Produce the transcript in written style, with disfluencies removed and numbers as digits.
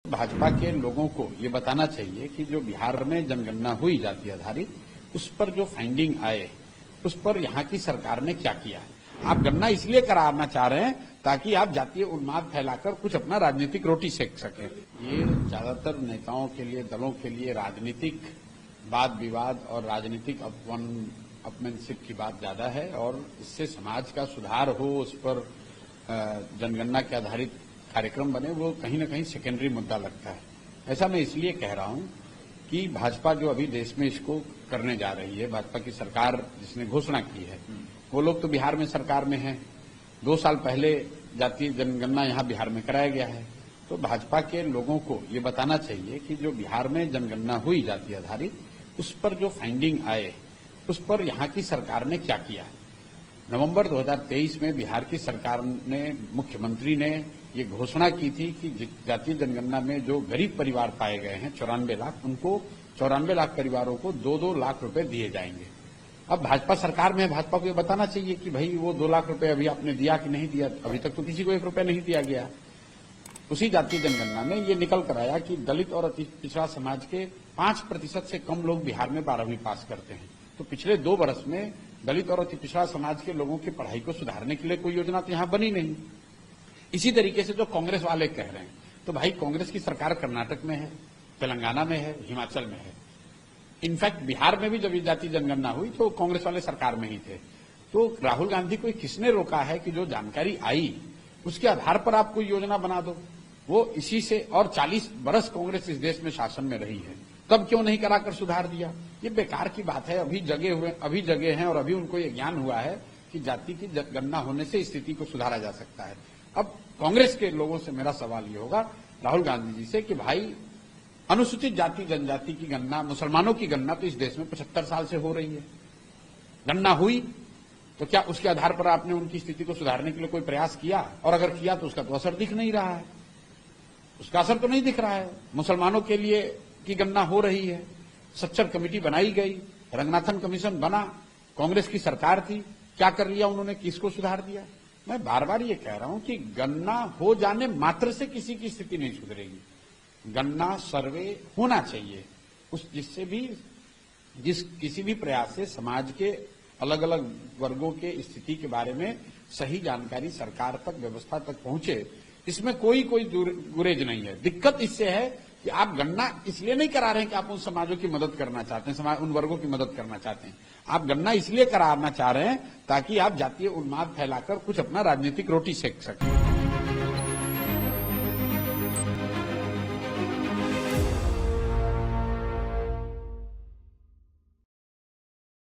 भाजपा के लोगों को ये बताना चाहिए कि जो बिहार में जनगणना हुई जाति आधारित, उस पर जो फाइंडिंग आए, उस पर यहाँ की सरकार ने क्या किया है। आप गणना इसलिए कराना चाह रहे हैं ताकि आप जातीय उन्माद फैलाकर कुछ अपना राजनीतिक रोटी सेक सकें। ये ज्यादातर नेताओं के लिए, दलों के लिए राजनीतिक वाद विवाद और राजनीतिक अपमानशिप की बात ज्यादा है, और इससे समाज का सुधार हो, उस पर जनगणना के आधारित कार्यक्रम बने, वो कहीं न कहीं सेकेंडरी मुद्दा लगता है। ऐसा मैं इसलिए कह रहा हूं कि भाजपा जो अभी देश में इसको करने जा रही है, भाजपा की सरकार जिसने घोषणा की है, वो लोग तो बिहार में सरकार में हैं। 2 साल पहले जातीय जनगणना यहाँ बिहार में कराया गया है। तो भाजपा के लोगों को ये बताना चाहिए कि जो बिहार में जनगणना हुई जाति आधारित, उस पर जो फाइंडिंग आए, उस पर यहाँ की सरकार ने क्या किया है। नवंबर 2023 में बिहार की सरकार ने, मुख्यमंत्री ने ये घोषणा की थी कि जातीय जनगणना में जो गरीब परिवार पाए गए हैं 94 लाख, उनको 94 लाख परिवारों को 2-2 लाख रुपए दिए जाएंगे। अब भाजपा सरकार में है, भाजपा को ये बताना चाहिए कि भाई वो 2 लाख रुपए अभी आपने दिया कि नहीं दिया। अभी तक तो किसी को 1 रुपया नहीं दिया गया। उसी जातीय जनगणना में ये निकल कर आया कि दलित और अति पिछड़ा समाज के 5% से कम लोग बिहार में 12वीं पास करते हैं। तो पिछले 2 वर्ष में दलित और अति पिछड़ा समाज के लोगों की पढ़ाई को सुधारने के लिए कोई योजना तो यहां बनी नहीं। इसी तरीके से जो कांग्रेस वाले कह रहे हैं, तो भाई कांग्रेस की सरकार कर्नाटक में है, तेलंगाना में है, हिमाचल में है। इनफैक्ट बिहार में भी जब जातीय जनगणना हुई तो कांग्रेस वाले सरकार में ही थे। तो राहुल गांधी को किसने रोका है कि जो जानकारी आई उसके आधार पर आप कोई योजना बना दो। वो इसी से, और 40 बरस कांग्रेस इस देश में शासन में रही है, तब क्यों नहीं कराकर सुधार दिया। ये बेकार की बात है। अभी जगह हैं और अभी उनको ये ज्ञान हुआ है कि जाति की गणना होने से स्थिति को सुधारा जा सकता है। अब कांग्रेस के लोगों से मेरा सवाल ये होगा, राहुल गांधी जी से, कि भाई अनुसूचित जाति जनजाति की गणना, मुसलमानों की गणना तो इस देश में 75 साल से हो रही है। गणना हुई तो क्या उसके आधार पर आपने उनकी स्थिति को सुधारने के लिए कोई प्रयास किया? और अगर किया तो उसका तो असर दिख नहीं रहा है। उसका असर तो नहीं दिख रहा है। मुसलमानों के लिए की गणना हो रही है, सच्चर कमेटी बनाई गई, रंगनाथन कमीशन बना, कांग्रेस की सरकार थी, क्या कर लिया उन्होंने, किसको सुधार दिया? मैं बार बार ये कह रहा हूं कि गणना हो जाने मात्र से किसी की स्थिति नहीं सुधरेगी। गणना, सर्वे होना चाहिए, जिससे भी किसी भी प्रयास से समाज के अलग अलग वर्गों के स्थिति के बारे में सही जानकारी सरकार तक, व्यवस्था तक पहुंचे। इसमें कोई गुरेज नहीं है। दिक्कत इससे है कि आप गणना इसलिए नहीं करा रहे हैं कि आप उन समाजों की मदद करना चाहते हैं, उन वर्गों की मदद करना चाहते हैं। आप गणना इसलिए कराना चाह रहे हैं ताकि आप जातीय उन्माद फैलाकर कुछ अपना राजनीतिक रोटी सेक सकें।